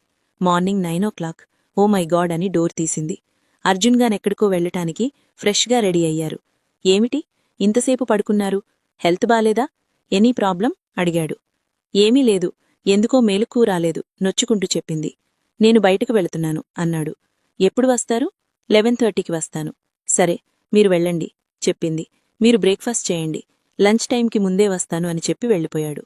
Morning 9 o'clock. Oh my God అని డోర్ తీసింది. అర్జున్గానెక్కడికో వెళ్లటానికి ఫ్రెష్గా రెడీ అయ్యారు. ఏమిటి ఇంతసేపు పడుకున్నారు? హెల్త్ బాలేదా? Any problem? అడిగాడు. ఏమీ లేదు, ఎందుకో మేలుకూ రాలేదు నొచ్చుకుంటూ చెప్పింది. నేను బయటకు వెళుతున్నాను అన్నాడు. ఎప్పుడు వస్తారు? 11:30కి వస్తాను. సరే, మీరు వెళ్ళండి చెప్పింది. మీరు బ్రేక్ఫాస్ట్ చేయండి, లంచ్ టైంకి ముందే వస్తాను అని చెప్పి వెళ్ళిపోయాడు.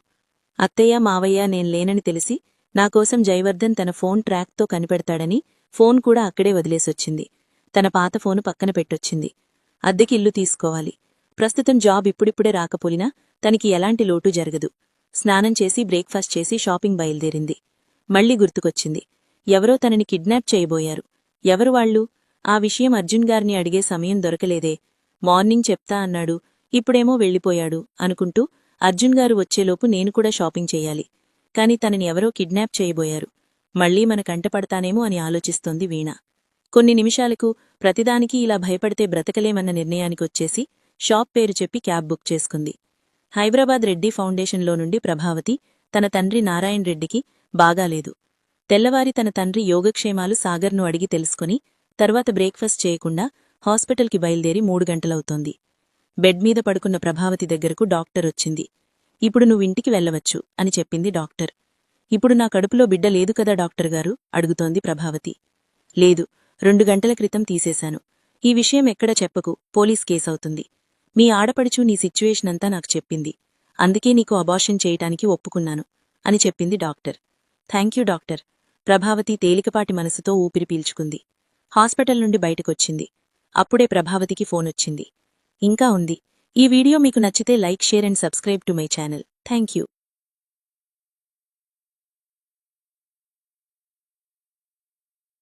అత్తయ్య, మావయ్య నేను లేనని తెలిసి నాకోసం జైవర్ధన్ తన ఫోన్ ట్రాక్తో కనిపెడతాడని ఫోన్ కూడా అక్కడే వదిలేసొచ్చింది. తన పాత ఫోను పక్కన పెట్టొచ్చింది. అద్దెకి ఇల్లు తీసుకోవాలి. ప్రస్తుతం జాబ్ ఇప్పుడిప్పుడే రాకపోయినా తనకి ఎలాంటి లోటు జరగదు. స్నానం చేసి బ్రేక్ఫాస్ట్ చేసి షాపింగ్ బయలుదేరింది. మళ్లీ గుర్తుకొచ్చింది. ఎవరో తనని కిడ్నాప్ చేయబోయారు. ఎవరు వాళ్ళు? ఆ విషయం అర్జున్ గారిని అడిగే సమయం దొరకలేదే. మార్నింగ్ చెప్తా అన్నాడు. ఇప్పుడేమో వెళ్ళిపోయాడు అనుకుంటూ అర్జున్ గారు వచ్చేలోపు నేను కూడా షాపింగ్ చెయ్యాలి. కాని తనని ఎవరో కిడ్నాప్ చేయబోయారు. మళ్లీ మన కంటపడతానేమో అని ఆలోచిస్తోంది వీణ. కొన్ని నిమిషాలకు ప్రతిదానికి ఇలా భయపడితే బ్రతకలేమన్న నిర్ణయానికొచ్చేసి షాప్ పేరు చెప్పి క్యాబ్ బుక్ చేసుకుంది. హైదరాబాద్ రెడ్డి ఫౌండేషన్లో నుండి ప్రభావతి తన తండ్రి నారాయణ్ రెడ్డికి బాగాలేదు. తెల్లవారి తన తండ్రి యోగక్షేమాలు సాగర్ను అడిగి తెలుసుకుని తర్వాత బ్రేక్ఫాస్ట్ చేయకుండా హాస్పిటల్కి బయల్దేరి 3 గంటలవుతోంది. బెడ్ మీద పడుకున్న ప్రభావతి దగ్గరకు డాక్టర్ వచ్చింది. ఇప్పుడు నువ్వింటికి వెళ్ళవచ్చు అని చెప్పింది డాక్టర్. ఇప్పుడు నా కడుపులో బిడ్డ లేదు కదా డాక్టర్ గారు అడుగుతోంది ప్రభావతి. లేదు, 2 గంటల క్రితం తీసేశాను. ఈ విషయం ఎక్కడ చెప్పకు, పోలీస్ కేసవుతుంది. మీ ఆడపడుచు నీ సిచ్యువేషనంతా నాకు చెప్పింది. అందుకే నీకు అబార్షన్ చేయటానికి ఒప్పుకున్నాను అని చెప్పింది డాక్టర్. Thank you doctor. ప్రభావతి తేలికపాటి మనసుతో ఊపిరి పీల్చుకుంది. హాస్పిటల్ నుండి బయటకొచ్చింది. అప్పుడే ప్రభావతికి ఫోనొచ్చింది. ఇంకా ఉంది. ఈ వీడియో మీకు నచ్చితే like, share and subscribe to my channel. Thank you.